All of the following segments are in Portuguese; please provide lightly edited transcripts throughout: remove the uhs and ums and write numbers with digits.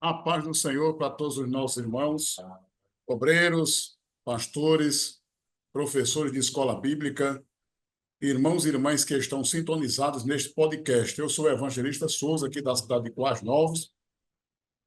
A paz do Senhor para todos os nossos irmãos, obreiros, pastores, professores de escola bíblica, irmãos e irmãs que estão sintonizados neste podcast. Eu sou o evangelista Souza, aqui da cidade de Coás Novos.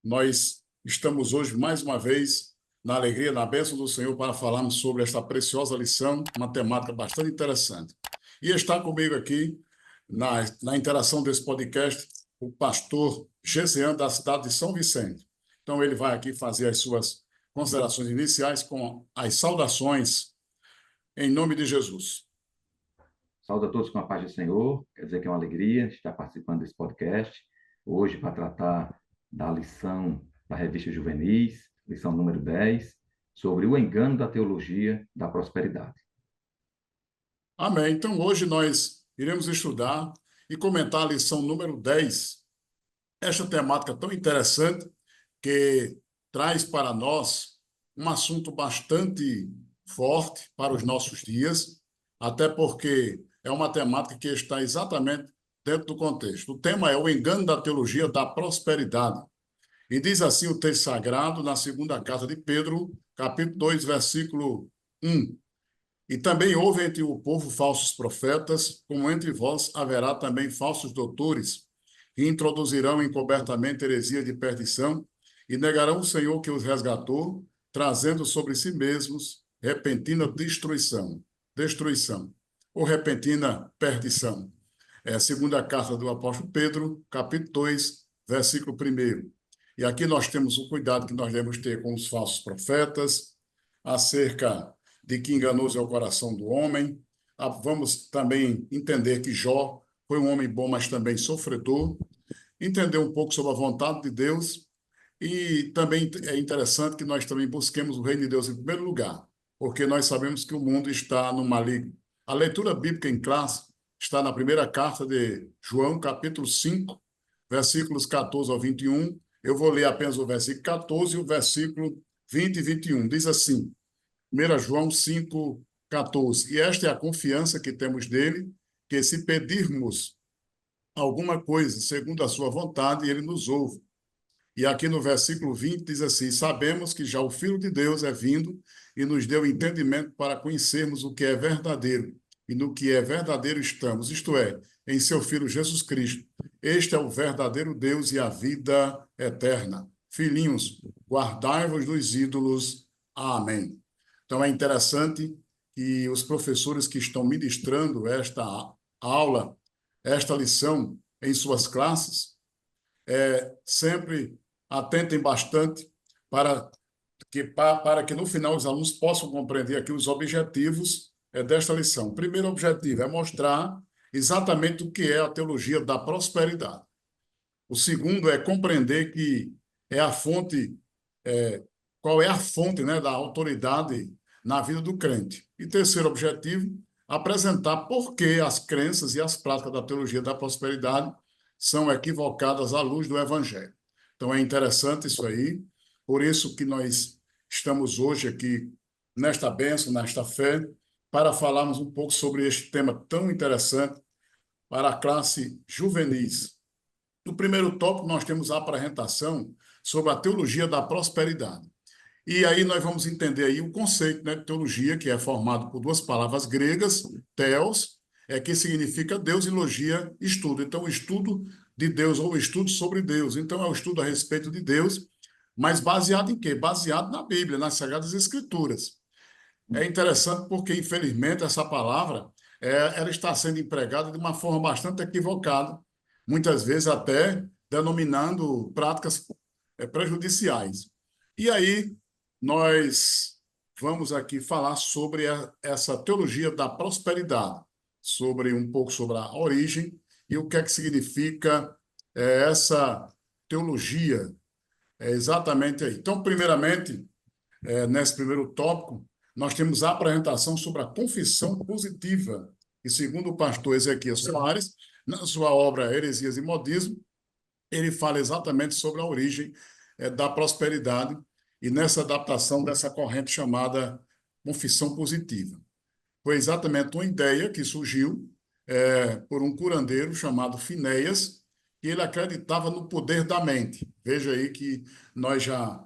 Nós estamos hoje, mais uma vez, na alegria, na bênção do Senhor, para falarmos sobre esta preciosa lição, uma temática bastante interessante. E está comigo aqui, na interação desse podcast, o pastor Gesian, da cidade de São Vicente. Então, ele vai aqui fazer as suas considerações iniciais com as saudações em nome de Jesus. Saúde a todos com a paz do Senhor. Quer dizer que é uma alegria estar participando desse podcast, hoje para tratar da lição da Revista Juvenis, lição número 10, sobre o engano da teologia da prosperidade. Amém. Então, hoje nós iremos estudar e comentar a lição número 10, esta temática tão interessante que traz para nós um assunto bastante forte para os nossos dias, até porque é uma temática que está exatamente dentro do contexto. O tema é o engano da teologia da prosperidade. E diz assim o texto sagrado na segunda carta de Pedro, capítulo 2, versículo 1. E também houve entre o povo falsos profetas, como entre vós haverá também falsos doutores, que introduzirão encobertamente heresia de perdição e negarão o Senhor que os resgatou, trazendo sobre si mesmos repentina destruição, ou repentina perdição. É a segunda carta do apóstolo Pedro, capítulo 2, versículo 1. E aqui nós temos o cuidado que nós devemos ter com os falsos profetas, acerca de que enganoso é o coração do homem. Vamos também entender que Jó foi um homem bom, mas também sofredor. Entender um pouco sobre a vontade de Deus. E também é interessante que nós também busquemos o reino de Deus em primeiro lugar, porque nós sabemos que o mundo está no maligno. A leitura bíblica em classe está na primeira carta de João, capítulo 5, versículos 14 ao 21. Eu vou ler apenas o versículo 14 e o versículo 20 e 21. Diz assim, 1 João 5, 14. E esta é a confiança que temos dele, que se pedirmos alguma coisa segundo a sua vontade, ele nos ouve. E aqui no versículo 20 diz assim, sabemos que já o Filho de Deus é vindo e nos deu entendimento para conhecermos o que é verdadeiro. E no que é verdadeiro estamos, isto é, em seu Filho Jesus Cristo. Este é o verdadeiro Deus e a vida eterna. Filhinhos, guardai-vos dos ídolos. Amém. Então é interessante que os professores que estão ministrando esta aula, esta lição em suas classes, sempre atentem bastante para que no final os alunos possam compreender aqui os objetivos desta lição. O primeiro objetivo é mostrar exatamente o que é a teologia da prosperidade. O segundo é compreender que é a fonte, qual é a fonte, né, da autoridade na vida do crente. E terceiro objetivo, apresentar por que as crenças e as práticas da teologia da prosperidade são equivocadas à luz do Evangelho. Então é interessante isso aí, por isso que nós estamos hoje aqui nesta bênção, nesta fé, para falarmos um pouco sobre este tema tão interessante para a classe juvenis. No primeiro tópico, nós temos a apresentação sobre a teologia da prosperidade. E aí nós vamos entender aí o conceito, né, de teologia, que é formado por duas palavras gregas, theos, que significa Deus, e logia, estudo. Então, o estudo de Deus ou o estudo sobre Deus. Então, é o estudo a respeito de Deus, mas baseado em quê? Baseado na Bíblia, nas Sagradas Escrituras. É interessante porque, infelizmente, essa palavra ela está sendo empregada de uma forma bastante equivocada, muitas vezes até denominando práticas prejudiciais. E aí, nós vamos aqui falar sobre essa teologia da prosperidade, sobre um pouco sobre a origem e o que é que significa essa teologia exatamente aí. Então, primeiramente, nesse primeiro tópico, nós temos a apresentação sobre a confissão positiva, e segundo o pastor Ezequias Soares, na sua obra Heresias e Modismo, ele fala exatamente sobre a origem da prosperidade e nessa adaptação dessa corrente chamada confissão positiva. Foi exatamente uma ideia que surgiu por um curandeiro chamado Finéias, que ele acreditava no poder da mente. Veja aí que nós já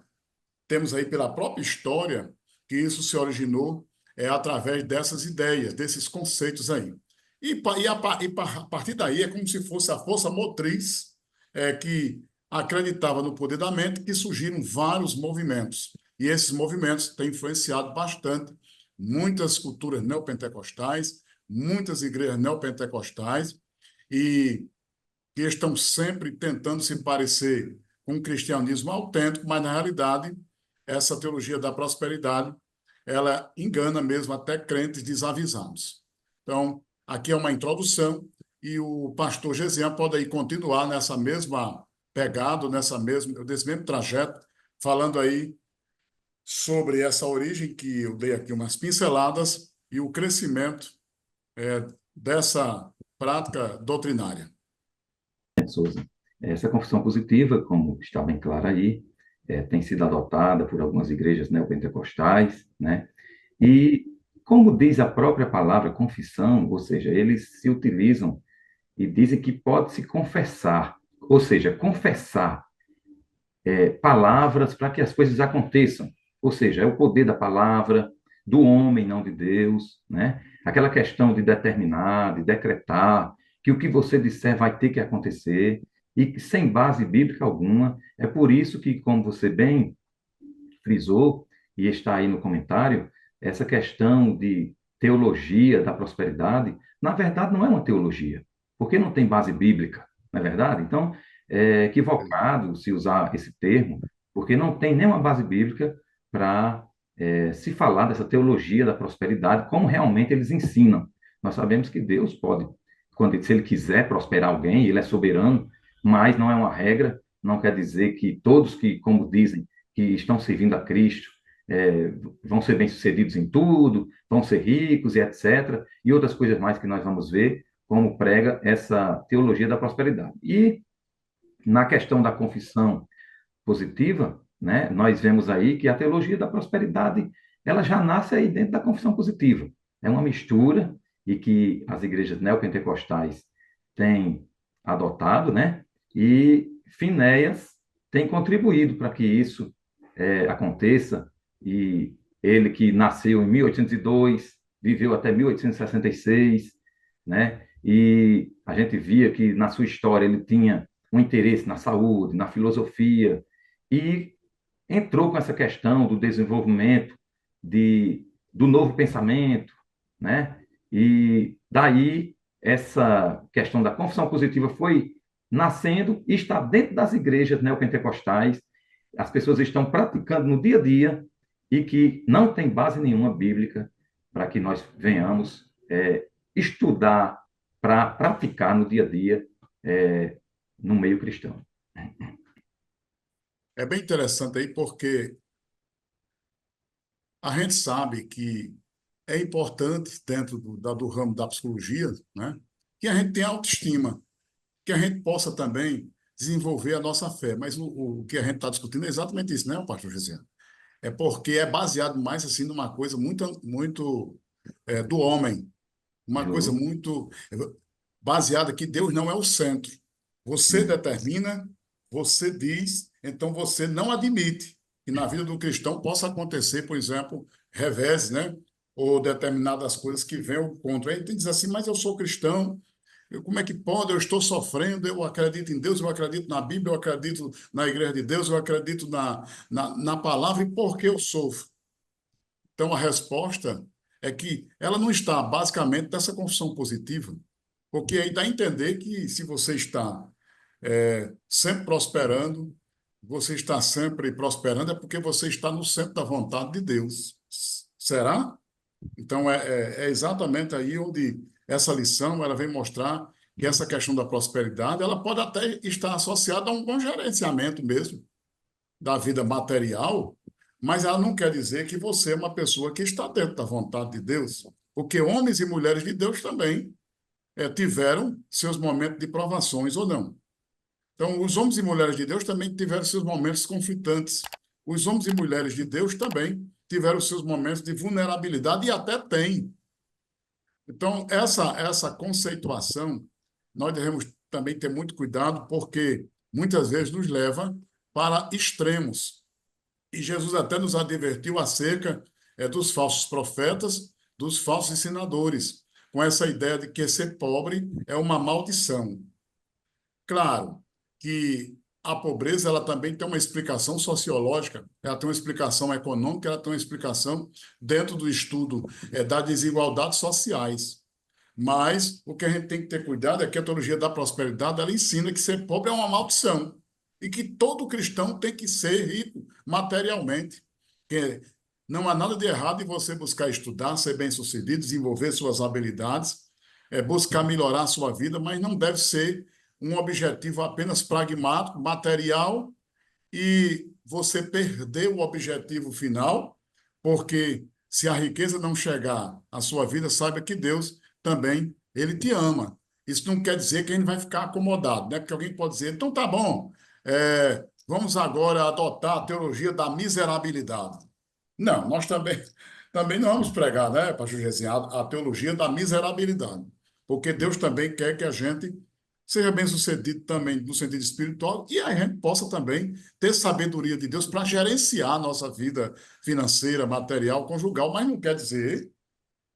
temos aí pela própria história que isso se originou através dessas ideias, desses conceitos aí. A partir daí é como se fosse a força motriz que acreditava no poder da mente, que surgiram vários movimentos. E esses movimentos têm influenciado bastante muitas culturas neopentecostais, muitas igrejas neopentecostais, e que estão sempre tentando se parecer com o cristianismo autêntico, mas na realidade essa teologia da prosperidade ela engana mesmo até crentes desavisados. Então, aqui é uma introdução e o pastor Gesian pode aí continuar nessa mesma pegada, desse mesmo trajeto, falando aí sobre essa origem que eu dei aqui umas pinceladas e o crescimento dessa prática doutrinária. Souza. Essa confissão positiva, como está bem claro aí, tem sido adotada por algumas igrejas neopentecostais, né? E, como diz a própria palavra confissão, ou seja, eles se utilizam e dizem que pode se confessar, ou seja, confessar palavras para que as coisas aconteçam, ou seja, é o poder da palavra, do homem, não de Deus, né? Aquela questão de determinar, de decretar, que o que você disser vai ter que acontecer, e sem base bíblica alguma. É por isso que, como você bem frisou, e está aí no comentário, essa questão de teologia da prosperidade, na verdade, não é uma teologia, porque não tem base bíblica, não é verdade? Então, é equivocado se usar esse termo, porque não tem nenhuma base bíblica para se falar dessa teologia da prosperidade, como realmente eles ensinam. Nós sabemos que Deus pode, se Ele quiser prosperar alguém, Ele é soberano, mas não é uma regra, não quer dizer que todos que, como dizem, que estão servindo a Cristo vão ser bem-sucedidos em tudo, vão ser ricos e etc. E outras coisas mais que nós vamos ver, como prega essa teologia da prosperidade. E na questão da confissão positiva, né, nós vemos aí que a teologia da prosperidade ela já nasce aí dentro da confissão positiva. É uma mistura e que as igrejas neopentecostais têm adotado, né? E Finéias tem contribuído para que isso aconteça. E ele que nasceu em 1802, viveu até 1866, né? E a gente via que na sua história ele tinha um interesse na saúde, na filosofia, e entrou com essa questão do desenvolvimento do novo pensamento, né? E daí essa questão da confissão positiva foi nascendo e está dentro das igrejas neopentecostais. As pessoas estão praticando no dia a dia e que não tem base nenhuma bíblica para que nós venhamos estudar para praticar no dia a dia no meio cristão. É bem interessante aí porque a gente sabe que é importante dentro do ramo da psicologia, né, que a gente tenha autoestima, que a gente possa também desenvolver a nossa fé. Mas o que a gente está discutindo é exatamente isso, né, pastor Gisele? É porque é baseado mais assim numa coisa muito do homem, uma coisa Justo. muito baseada que Deus não é o centro. Você Isso. determina, você diz, então você não admite que na vida do cristão possa acontecer, por exemplo, revés, né? Ou determinadas coisas que venham contra. Aí tem que dizer assim, mas eu sou cristão, como é que pode? Eu estou sofrendo, eu acredito em Deus, eu acredito na Bíblia, eu acredito na Igreja de Deus, eu acredito na palavra, e por que eu sofro? Então, a resposta é que ela não está basicamente nessa confissão positiva, porque aí dá a entender que se você está sempre prosperando, você está sempre prosperando, é porque você está no centro da vontade de Deus. Será? Então, é exatamente aí onde essa lição ela vem mostrar que essa questão da prosperidade ela pode até estar associada a um bom gerenciamento mesmo da vida material, mas ela não quer dizer que você é uma pessoa que está dentro da vontade de Deus, porque homens e mulheres de Deus também tiveram seus momentos de provações ou não. Então, os homens e mulheres de Deus também tiveram seus momentos conflitantes. Os homens e mulheres de Deus também tiveram seus momentos de vulnerabilidade e até têm. Então, essa conceituação nós devemos também ter muito cuidado, porque muitas vezes nos leva para extremos. E Jesus até nos advertiu acerca dos falsos profetas, dos falsos ensinadores, com essa ideia de que ser pobre é uma maldição. Claro que a pobreza ela também tem uma explicação sociológica, ela tem uma explicação econômica, ela tem uma explicação dentro do estudo das desigualdades sociais. Mas o que a gente tem que ter cuidado é que a teologia da prosperidade ela ensina que ser pobre é uma maldição e que todo cristão tem que ser rico materialmente. Que não há nada de errado em você buscar estudar, ser bem-sucedido, desenvolver suas habilidades, buscar melhorar a sua vida, mas não deve ser um objetivo apenas pragmático, material e você perder o objetivo final, porque se a riqueza não chegar à sua vida, saiba que Deus também, ele te ama. Isso não quer dizer que a gente vai ficar acomodado, né? Porque alguém pode dizer, então tá bom, vamos agora adotar a teologia da miserabilidade. Não, nós também não vamos pregar, né, pastor Jezinho, a teologia da miserabilidade, porque Deus também quer que a gente seja bem-sucedido também no sentido espiritual e a gente possa também ter sabedoria de Deus para gerenciar a nossa vida financeira, material, conjugal, mas não quer dizer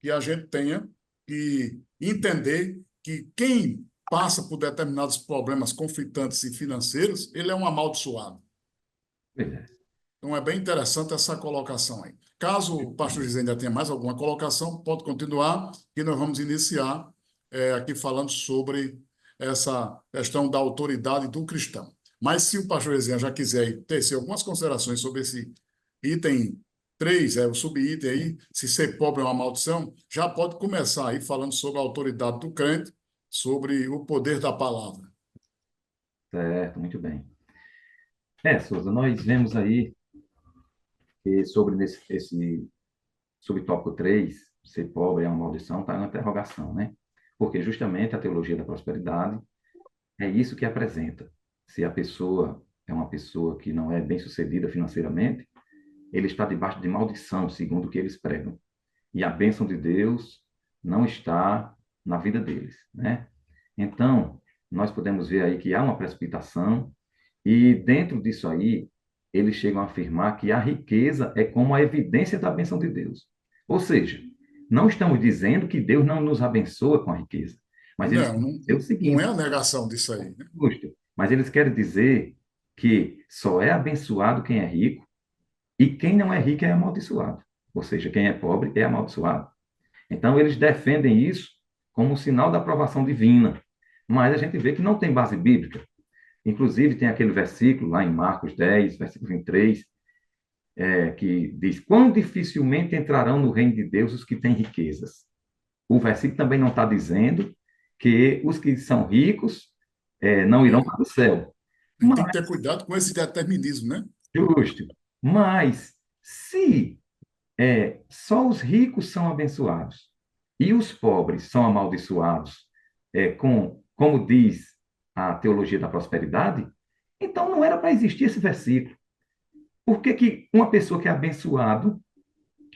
que a gente tenha que entender que quem passa por determinados problemas conflitantes e financeiros, ele é um amaldiçoado. Pois é. Então é bem interessante essa colocação aí. Caso o pastor José ainda tenha mais alguma colocação, pode continuar, que nós vamos iniciar aqui falando sobre essa questão da autoridade do cristão. Mas se o pastor José já quiser tecer algumas considerações sobre esse item 3, o subitem aí, se ser pobre é uma maldição, já pode começar aí falando sobre a autoridade do crente, sobre o poder da palavra. Certo, muito bem. Souza, nós vemos aí que sobre esse subtópico 3 ser pobre é uma maldição, está na interrogação, né? Porque justamente a teologia da prosperidade é isso que apresenta. Se a pessoa é uma pessoa que não é bem-sucedida financeiramente, ele está debaixo de maldição, segundo o que eles pregam. E a bênção de Deus não está na vida deles, né? Então, nós podemos ver aí que há uma precipitação e dentro disso aí, eles chegam a afirmar que a riqueza é como a evidência da bênção de Deus. Ou seja, não estamos dizendo que Deus não nos abençoa com a riqueza, mas eles Não, querem não, dizer o não é seguinte, a negação disso aí, né? justo, mas eles querem dizer que só é abençoado quem é rico e quem não é rico é amaldiçoado. Ou seja, quem é pobre é amaldiçoado. Então, eles defendem isso como um sinal da aprovação divina. Mas a gente vê que não tem base bíblica. Inclusive, tem aquele versículo lá em Marcos 10, versículo 23, que diz: Quão dificilmente entrarão no reino de Deus os que têm riquezas. O versículo também não está dizendo que os que são ricos não irão É, para o céu. a gente tem que Mas, ter cuidado com esse determinismo, né? justo. Mas, se só os ricos são abençoados e os pobres são amaldiçoados, como diz a teologia da prosperidade, então não era para existir esse versículo. Por que que uma pessoa que é abençoado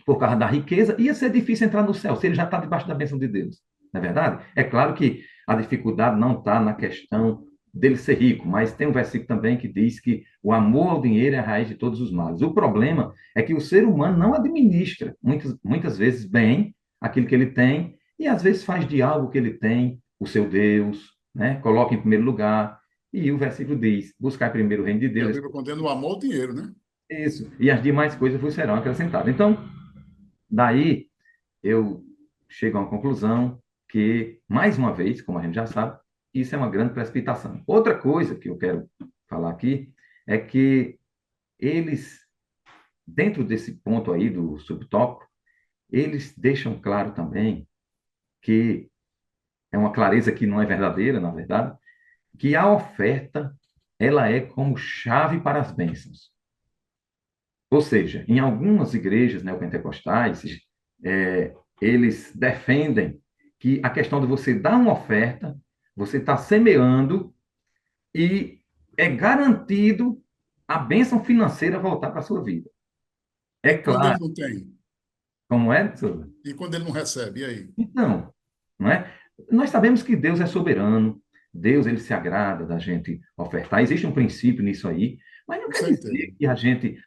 por causa da riqueza ia ser difícil entrar no céu, se ele já está debaixo da bênção de Deus? Não é verdade? É claro que a dificuldade não está na questão dele ser rico, mas tem um versículo também que diz que o amor ao dinheiro é a raiz de todos os males. O problema é que o ser humano não administra, muitas vezes, bem aquilo que ele tem, e às vezes faz de algo que ele tem o seu Deus, né? Coloca em primeiro lugar. E o versículo diz: buscar primeiro o reino de E a Deus. Bíblia condena o amor ao dinheiro, né? Isso. E as demais coisas vos serão acrescentadas. Então, daí eu chego a uma conclusão que, mais uma vez, como a gente já sabe, isso é uma grande precipitação. Outra coisa que eu quero falar aqui é que eles, dentro desse ponto aí do subtópico, eles deixam claro também que é uma clareza que não é verdadeira, na verdade, que a oferta ela é como chave para as bênçãos. Ou seja, em algumas igrejas neopentecostais, eles defendem que a questão de você dar uma oferta, você está semeando e é garantido a bênção financeira voltar para a sua vida. É E quando ele claro, não tem? como é, Souza? E quando ele não recebe? E aí? Então, não é? Nós sabemos que Deus é soberano, Deus, ele se agrada da gente ofertar. Existe um princípio nisso aí, mas não Com quer certeza. dizer que a gente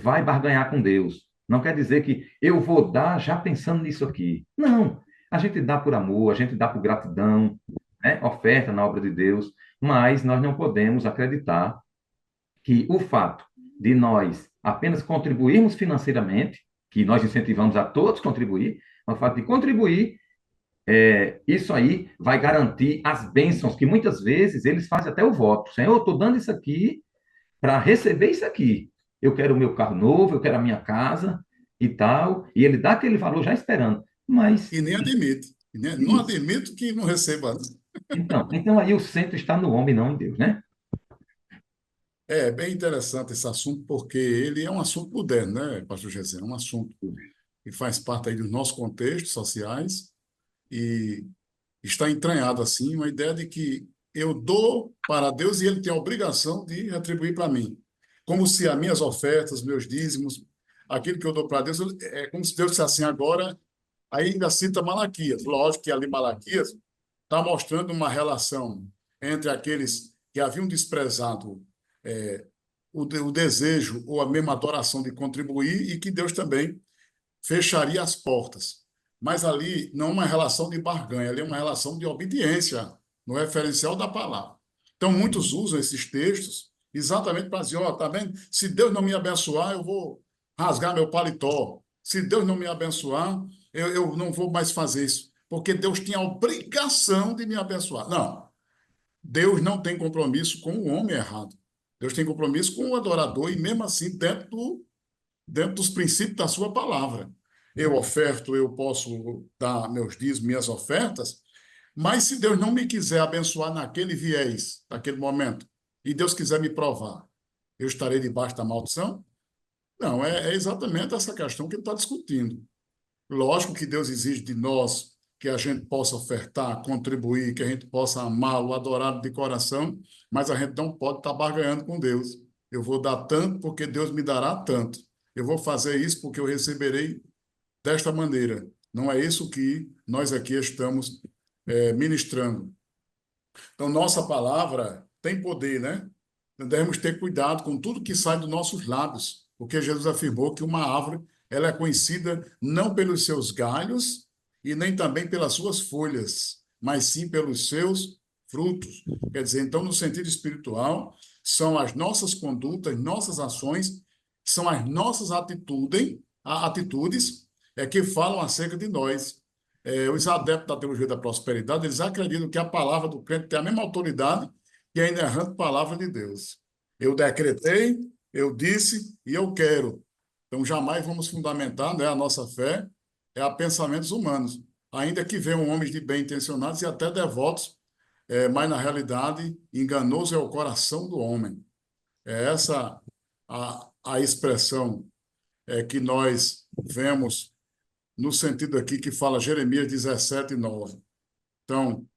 vai barganhar com Deus. Não quer dizer que eu vou dar já pensando nisso aqui. Não. A gente dá por amor, a gente dá por gratidão, né? Oferta na obra de Deus, mas nós não podemos acreditar que o fato de nós apenas contribuirmos financeiramente, que nós incentivamos a todos contribuir, o fato de contribuir, isso aí vai garantir as bênçãos, que muitas vezes eles fazem até o voto. Senhor, eu estou dando isso aqui para receber isso aqui. Eu quero o meu carro novo, eu quero a minha casa e tal, e ele dá aquele valor já esperando. Mas, E nem admite. Não isso. admito que não receba, né? Então aí o centro está no homem, não em Deus, né? É bem interessante esse assunto, porque ele é um assunto moderno, né, pastor Gessé? É um assunto que faz parte aí dos nossos contextos sociais e está entranhado, assim, uma ideia de que eu dou para Deus e ele tem a obrigação de retribuir para mim. Como se as minhas ofertas, meus dízimos, aquilo que eu dou para Deus, é como se Deus dissesse assim, agora, aí ainda cita Malaquias. Lógico que ali Malaquias está mostrando uma relação entre aqueles que haviam desprezado o desejo ou a mesma adoração de contribuir e que Deus também fecharia as portas. Mas ali não é uma relação de barganha, ali é uma relação de obediência no referencial da palavra. Então, muitos usam esses textos exatamente para dizer: ó, tá vendo? Se Deus não me abençoar, eu vou rasgar meu paletó. Se Deus não me abençoar, eu não vou mais fazer isso, porque Deus tinha a obrigação de me abençoar. Não, Deus não tem compromisso com o homem errado. Deus tem compromisso com o adorador, e mesmo assim, dentro dos princípios da sua palavra. Eu oferto, eu posso dar meus dízimos, minhas ofertas, mas se Deus não me quiser abençoar naquele viés, naquele momento, e Deus quiser me provar, eu estarei debaixo da maldição? Não, é exatamente essa questão que ele está discutindo. Lógico que Deus exige de nós que a gente possa ofertar, contribuir, que a gente possa amá-lo, adorá-lo de coração, mas a gente não pode estar barganhando com Deus. Eu vou dar tanto porque Deus me dará tanto. Eu vou fazer isso porque eu receberei desta maneira. Não é isso que nós aqui estamos ministrando. Então, nossa palavra tem poder, né? Devemos ter cuidado com tudo que sai dos nossos lábios, porque Jesus afirmou que uma árvore ela é conhecida não pelos seus galhos e nem também pelas suas folhas, mas sim pelos seus frutos. Quer dizer, então, no sentido espiritual, são as nossas condutas, nossas ações, são as nossas atitudes que falam acerca de nós. Os adeptos da teologia da prosperidade, eles acreditam que a palavra do crente tem a mesma autoridade que a inerrante palavra de Deus. Eu decretei, eu disse e eu quero. Então, jamais vamos fundamentar, né, a nossa fé a pensamentos humanos, ainda que venham homens de bem intencionados e até devotos, mas na realidade, enganoso é o coração do homem. É essa a expressão que nós vemos no sentido aqui que fala Jeremias 17:9. Então,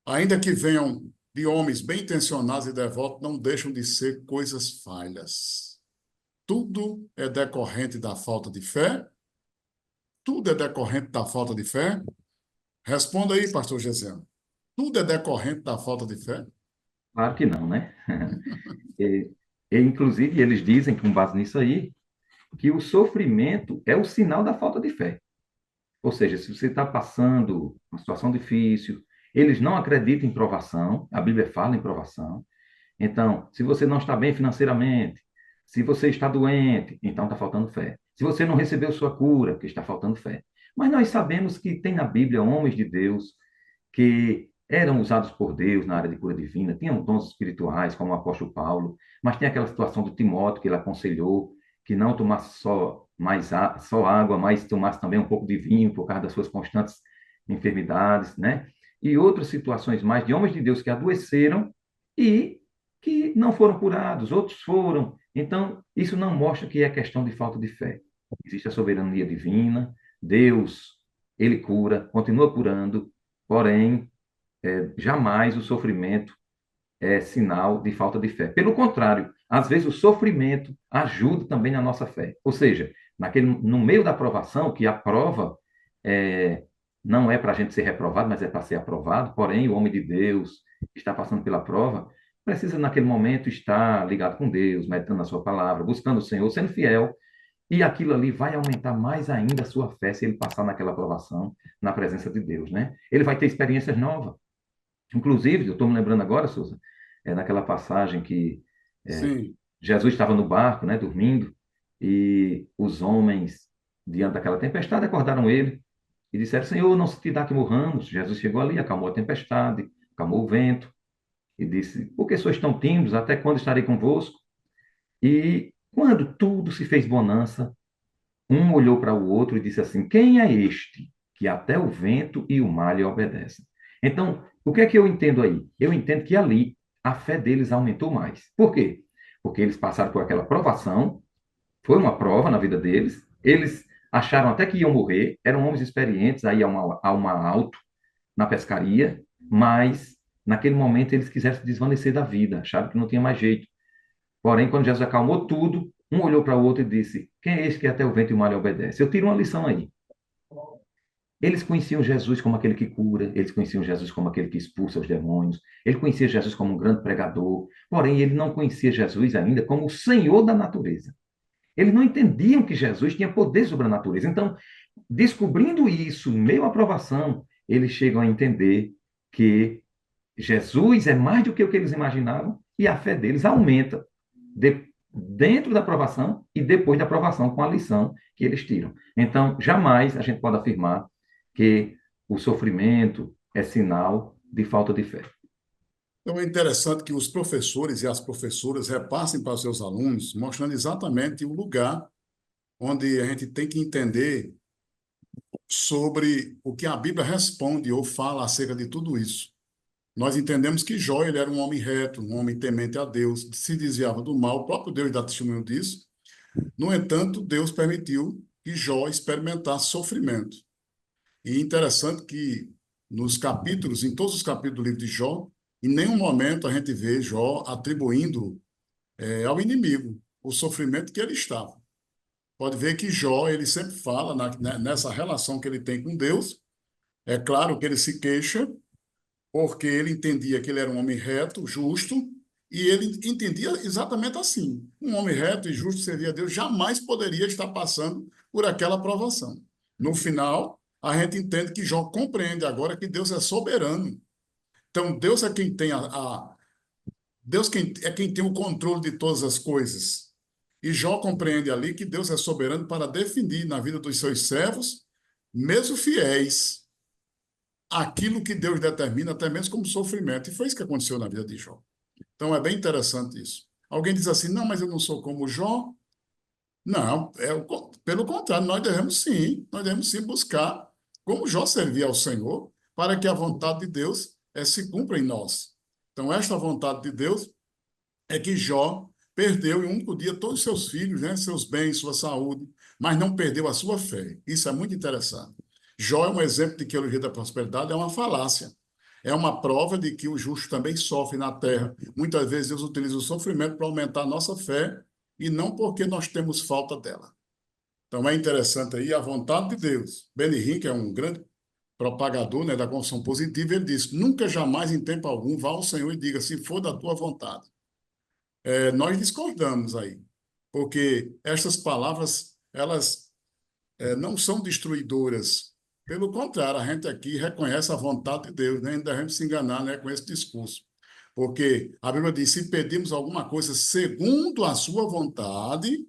ainda que venham de homens bem intencionados e devotos, não deixam de ser coisas falhas. Tudo é decorrente da falta de fé? Tudo é decorrente da falta de fé? Responda aí, pastor Gesiano. Tudo é decorrente da falta de fé? Claro que não, né? E, inclusive, eles dizem, com base nisso aí, que o sofrimento é o sinal da falta de fé. Ou seja, se você está passando uma situação difícil, eles não acreditam em provação, a Bíblia fala em provação. Então, se você não está bem financeiramente, se você está doente, então está faltando fé. Se você não recebeu sua cura, que está faltando fé. Mas nós sabemos que tem na Bíblia homens de Deus que eram usados por Deus na área de cura divina, tinham dons espirituais, como o apóstolo Paulo, mas tem aquela situação do Timóteo que ele aconselhou que não tomasse só água, mas tomasse também um pouco de vinho por causa das suas constantes enfermidades, né? E outras situações mais de homens de Deus que adoeceram e que não foram curados, outros foram. Então, isso não mostra que é questão de falta de fé. Existe a soberania divina, Deus, ele cura, continua curando, porém, jamais o sofrimento é sinal de falta de fé. Pelo contrário, às vezes o sofrimento ajuda também na nossa fé. Ou seja, no meio da aprovação, que a prova não é para a gente ser reprovado, mas é para ser aprovado, porém, o homem de Deus, está passando pela prova, precisa naquele momento estar ligado com Deus, meditando na sua palavra, buscando o Senhor, sendo fiel, e aquilo ali vai aumentar mais ainda a sua fé se ele passar naquela aprovação na presença de Deus, né? Ele vai ter experiências novas. Inclusive, eu estou me lembrando agora, Souza, naquela passagem que é, Sim, Jesus estava no barco, né, dormindo, e os homens, diante daquela tempestade, acordaram ele e disseram: Senhor, não se te dá que morramos. Jesus chegou ali, acalmou a tempestade, acalmou o vento, e disse: Por que sois tão tímidos? Até quando estarei convosco? E quando tudo se fez bonança, um olhou para o outro e disse assim: Quem é este que até o vento e o mar lhe obedecem? Então, o que é que eu entendo aí? Eu entendo que ali a fé deles aumentou mais. Por quê? Porque eles passaram por aquela provação, foi uma prova na vida deles, eles acharam até que iam morrer, eram homens experientes aí a uma alto na pescaria, mas naquele momento eles quiseram se desvanecer da vida, acharam que não tinha mais jeito. Porém, quando Jesus acalmou tudo, um olhou para o outro e disse: Quem é esse que até o vento e o mar lhe obedece? Eu tiro uma lição aí. Eles conheciam Jesus como aquele que cura, eles conheciam Jesus como aquele que expulsa os demônios, ele conhecia Jesus como um grande pregador, porém ele não conhecia Jesus ainda como o Senhor da natureza. Eles não entendiam que Jesus tinha poder sobre a natureza. Então, descobrindo isso, meio à provação, eles chegam a entender que Jesus é mais do que o que eles imaginavam e a fé deles aumenta dentro da aprovação e depois da aprovação com a lição que eles tiram. Então, jamais a gente pode afirmar que o sofrimento é sinal de falta de fé. então é interessante que os professores e as professoras repassem para os seus alunos, mostrando exatamente o lugar onde a gente tem que entender sobre o que a Bíblia responde ou fala acerca de tudo isso. Nós entendemos que Jó ele era um homem reto, um homem temente a Deus, se desviava do mal, o próprio Deus dá testemunho disso. No entanto, Deus permitiu que Jó experimentasse sofrimento. E é interessante que nos capítulos, em todos os capítulos do livro de Jó, em nenhum momento a gente vê Jó atribuindo ao inimigo o sofrimento que ele estava. Pode ver que Jó, ele sempre fala nessa relação que ele tem com Deus. É claro que ele se queixa, porque ele entendia que ele era um homem reto, justo, e ele entendia exatamente assim. Um homem reto e justo servia a Deus jamais poderia estar passando por aquela provação. No final, a gente entende que Jó compreende agora que Deus é soberano. Então, Deus é quem tem é quem tem o controle de todas as coisas. E Jó compreende ali que Deus é soberano para definir na vida dos seus servos, mesmo fiéis, aquilo que Deus determina, até mesmo como sofrimento. E foi isso que aconteceu na vida de Jó. Então é bem interessante isso. Alguém diz assim: não, mas eu não sou como Jó. Não, pelo contrário, nós devemos sim buscar como Jó servir ao Senhor, para que a vontade de Deus se cumpra em nós. Então, esta vontade de Deus é que Jó perdeu em um único dia todos os seus filhos, né, seus bens, sua saúde, mas não perdeu a sua fé. Isso é muito interessante. Jó é um exemplo de que a teologia da prosperidade é uma falácia. É uma prova de que o justo também sofre na terra. Muitas vezes Deus utiliza o sofrimento para aumentar a nossa fé e não porque nós temos falta dela. Então é interessante aí a vontade de Deus. Benny que é um grande propagador, né, da construção positiva, ele disse: nunca jamais em tempo algum vá ao Senhor e diga: se for da tua vontade. Nós discordamos aí, porque estas palavras, elas não são destruidoras. Pelo contrário, a gente aqui reconhece a vontade de Deus, né? Ainda devemos se enganar, né, com esse discurso. Porque a Bíblia diz: se pedimos alguma coisa segundo a sua vontade,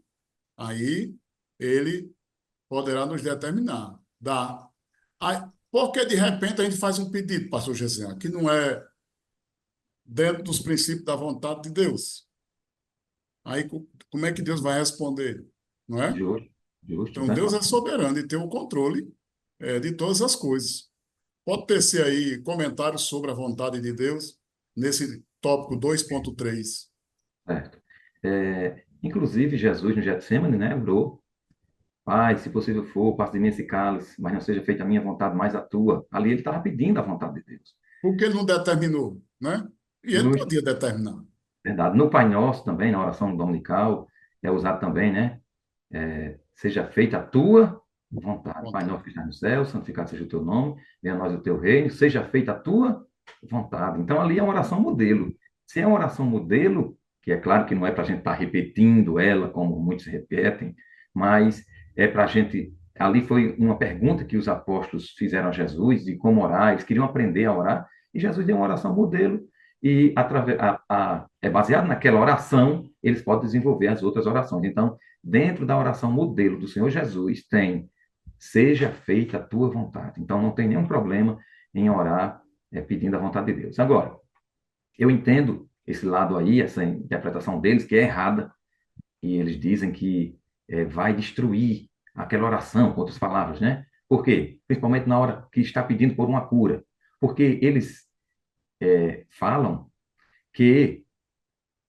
aí ele poderá nos determinar. Dá. Aí, porque de repente a gente faz um pedido, pastor Gesian, que não é dentro dos princípios da vontade de Deus. Aí como é que Deus vai responder? Não é? Justo, justo, Então Deus é exatamente. soberano e tem o controle de todas as coisas. Pode tecer aí comentários sobre a vontade de Deus nesse tópico 2.3. Certo. Inclusive, Jesus no Getsemane, né, orou: Pai, se possível for, passe de mim esse cálice, mas não seja feita a minha vontade, mas a tua. Ali ele estava pedindo a vontade de Deus. Porque ele não determinou, né? E ele Justo, podia determinar. verdade. No Pai Nosso também, na oração dominical, é usado também, né? Seja feita a tua vontade. Pai Vontade. nosso que está no céu, santificado seja o teu nome, venha a nós o teu reino, seja feita a tua. vontade. Então, ali é uma oração modelo. Se é uma oração modelo, que é claro que não é para a gente estar repetindo ela, como muitos repetem, mas é para a gente. Ali foi uma pergunta que os apóstolos fizeram a Jesus de como orar, eles queriam aprender a orar, e Jesus deu uma oração modelo, e é baseado naquela oração, eles podem desenvolver as outras orações. Então, dentro da oração modelo do Senhor Jesus, tem seja feita a tua vontade. Então, não tem nenhum problema em orar pedindo a vontade de Deus. Agora, eu entendo esse lado aí, essa interpretação deles, que é errada, e eles dizem que vai destruir aquela oração, com outras palavras, né? Por quê? Principalmente na hora que está pedindo por uma cura. Porque eles falam que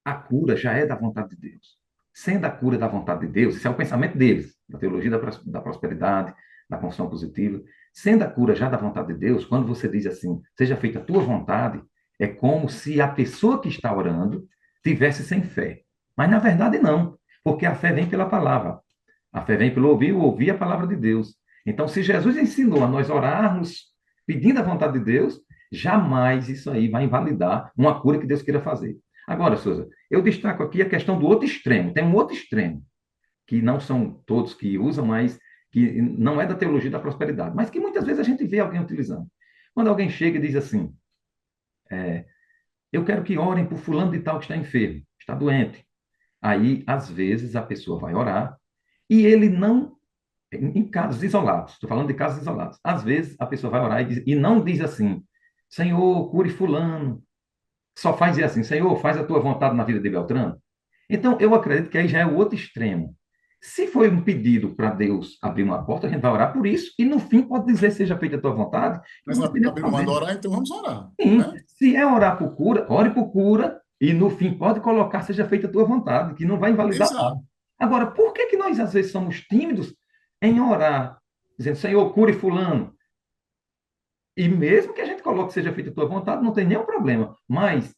a cura já é da vontade de Deus. Sendo a cura da vontade de Deus, esse é o pensamento deles, da teologia da prosperidade, da construção positiva. Sendo a cura já da vontade de Deus, quando você diz assim, seja feita a tua vontade, é como se a pessoa que está orando tivesse sem fé. Mas na verdade não, porque a fé vem pela palavra. A fé vem pelo ouvir, o ouvir a palavra de Deus. Então, se Jesus ensinou a nós orarmos pedindo a vontade de Deus, jamais isso aí vai invalidar uma cura que Deus queira fazer. Agora, Souza, eu destaco aqui a questão do outro extremo. Tem um outro extremo, que não são todos que usam, mas que não é da teologia da prosperidade, mas que muitas vezes a gente vê alguém utilizando. Quando alguém chega e diz assim, eu quero que orem por fulano de tal que está enfermo, está doente. Aí, às vezes, a pessoa vai orar e ele não, em casos isolados, estou falando de casos isolados, às vezes a pessoa vai orar e não diz assim, Senhor, cure fulano, só faz dizer assim, Senhor, faz a tua vontade na vida de Beltrano. Então, eu acredito que aí já é o outro extremo. Se foi um pedido para Deus abrir uma porta, a gente vai orar por isso, e no fim pode dizer, seja feita a tua vontade, que Mas não a tem nenhum Bíblia manda problema. orar, então vamos orar, Sim, né? se é orar por cura, ore por cura, e no fim pode colocar, seja feita a tua vontade, que não vai invalidar nada. Exato. Agora, por que que nós às vezes somos tímidos em orar, dizendo, Senhor, cure fulano? E mesmo que a gente coloque seja feita a tua vontade, não tem nenhum problema. Mas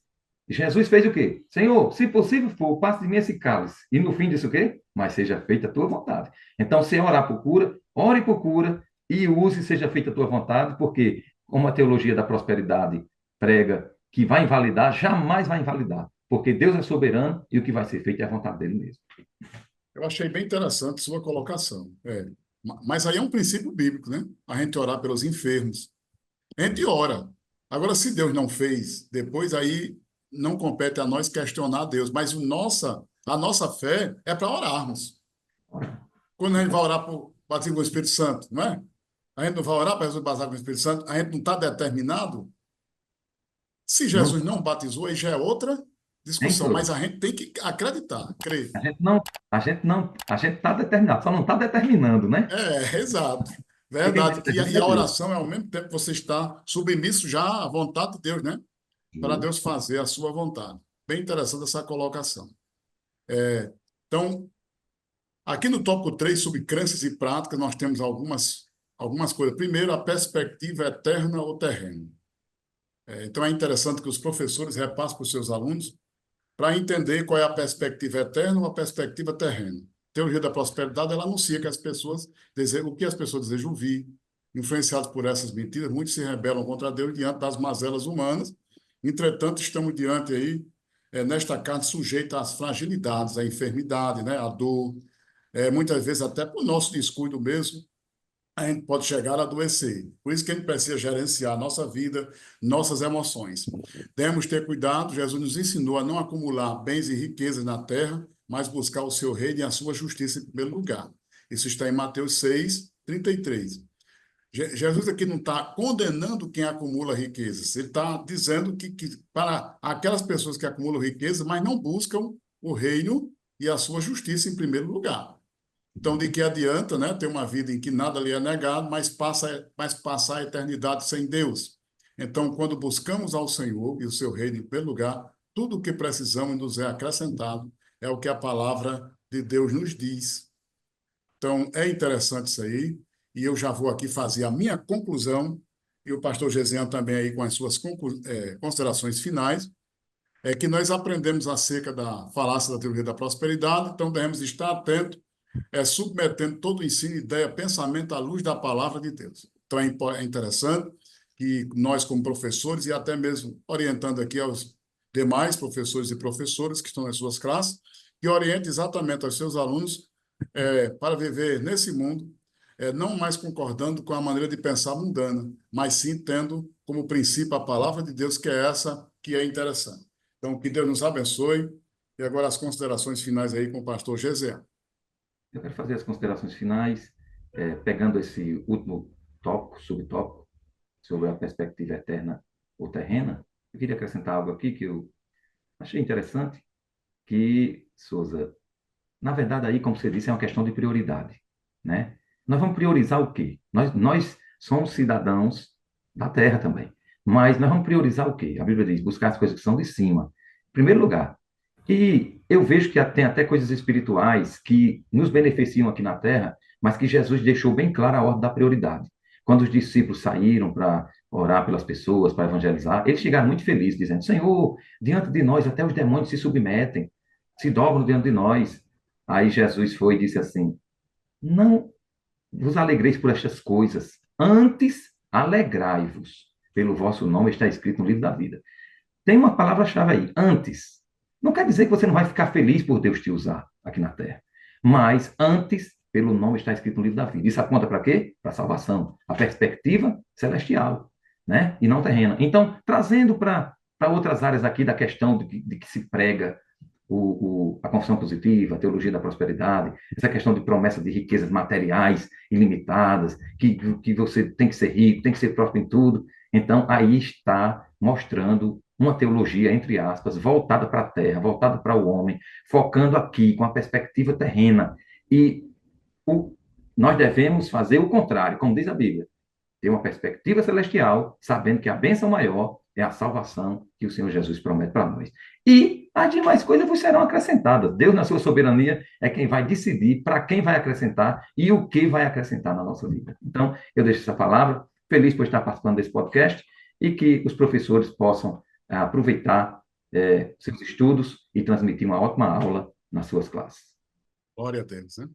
Jesus fez o quê? Senhor, se possível for, passe de mim esse cálice. E no fim disse o quê? Mas seja feita a tua vontade. Então, se orar por cura, ore por cura e use seja feita a tua vontade, porque como a teologia da prosperidade prega que vai invalidar, jamais vai invalidar. Porque Deus é soberano e o que vai ser feito é a vontade dele mesmo. Eu achei bem interessante sua colocação. Mas aí é um princípio bíblico, né? A gente orar pelos enfermos. A gente ora. Agora, se Deus não fez, depois aí não compete a nós questionar Deus, mas a nossa fé é para orarmos. Quando a gente vai orar por batismo com o Espírito Santo, não é? A gente não vai orar para Jesus batizar com o Espírito Santo, a gente não está determinado. Se Não Jesus não batizou, aí já é outra tem discussão, mas tudo. a gente tem que acreditar, crer. A gente está determinado, só não está determinando, né? Exato. Porque quem Verdade. E determina é a Deus. oração é ao mesmo tempo que você está submisso já à vontade de Deus, né? Para Deus fazer a sua vontade. Bem interessante essa colocação. Então, aqui no tópico 3 sobre crenças e práticas, nós temos algumas coisas. Primeiro, a perspectiva eterna ou terrena. Então, é interessante que os professores repassem para os seus alunos para entender qual é a perspectiva eterna ou a perspectiva terrena. A teoria da prosperidade, ela anuncia que as pessoas desejam, o que as pessoas desejam ouvir. Influenciados por essas mentiras, muitos se rebelam contra Deus diante das mazelas humanas. Entretanto, estamos diante aí, nesta carne, sujeita às fragilidades, à enfermidade, né, à dor, muitas vezes até por nosso descuido mesmo, a gente pode chegar a adoecer. Por isso que a gente precisa gerenciar a nossa vida, nossas emoções. Devemos ter cuidado, Jesus nos ensinou a não acumular bens e riquezas na terra, mas buscar o seu reino e a sua justiça em primeiro lugar. Isso está em Mateus 6:33. Jesus aqui não está condenando quem acumula riquezas, ele está dizendo que para aquelas pessoas que acumulam riquezas, mas não buscam o reino e a sua justiça em primeiro lugar. Então, de que adianta, né, ter uma vida em que nada lhe é negado, mas passar a eternidade sem Deus? Então, quando buscamos ao Senhor e o seu reino em primeiro lugar, tudo o que precisamos nos é acrescentado, é o que a palavra de Deus nos diz. Então, é interessante isso aí, e eu já vou aqui fazer a minha conclusão, e o pastor Gesiano também aí com as suas considerações finais, é que nós aprendemos acerca da falácia da teoria da prosperidade, então devemos estar atentos submetendo todo o ensino, ideia, pensamento à luz da palavra de Deus. Então é interessante que que nós, como professores, e até mesmo orientando aqui aos demais professores e professoras que estão nas suas classes, que oriente exatamente aos seus alunos para viver nesse mundo, não mais concordando com a maneira de pensar mundana, mas sim tendo como princípio a palavra de Deus, que é essa que é interessante. Então, que Deus nos abençoe. E agora as considerações finais aí com o pastor Gesiel. Eu quero fazer as considerações finais, pegando esse último tópico, subtópico, sobre a perspectiva eterna ou terrena. Eu queria acrescentar algo aqui que eu achei interessante, que, Souza, na verdade, aí, como você disse, é uma questão de prioridade, né? Nós vamos priorizar o quê? Nós somos cidadãos da terra também, mas nós vamos priorizar o quê? A Bíblia diz, buscar as coisas que são de cima. Em primeiro lugar, e eu vejo que tem até coisas espirituais que nos beneficiam aqui na terra, mas que Jesus deixou bem clara a ordem da prioridade. Quando os discípulos saíram para orar pelas pessoas, para evangelizar, eles chegaram muito felizes, dizendo: Senhor, diante de nós até os demônios se submetem, se dobram diante de nós. Aí Jesus foi e disse assim: Não vos alegreis por estas coisas, antes alegrai-vos. Pelo vosso nome está escrito no livro da vida. Tem uma palavra-chave aí, antes. Não quer dizer que você não vai ficar feliz por Deus te usar aqui na terra. Mas antes, pelo nome está escrito no livro da vida. Isso aponta para quê? Para a salvação. A perspectiva celestial, né? E não terrena. Então, trazendo para outras áreas aqui da questão de que se prega a confissão positiva, a teologia da prosperidade, essa questão de promessa de riquezas materiais ilimitadas, que você tem que ser rico, tem que ser próspero em tudo. Então, aí está mostrando uma teologia, entre aspas, voltada para a terra, voltada para o homem, focando aqui com a perspectiva terrena. E o, nós devemos fazer o contrário, como diz a Bíblia, ter uma perspectiva celestial, sabendo que a bênção maior é a salvação que o Senhor Jesus promete para nós. E as demais coisas vos serão acrescentadas. Deus, na sua soberania, é quem vai decidir para quem vai acrescentar e o que vai acrescentar na nossa vida. Então, eu deixo essa palavra, feliz por estar participando desse podcast e que os professores possam aproveitar seus estudos e transmitir uma ótima aula nas suas classes. Glória a Deus, né?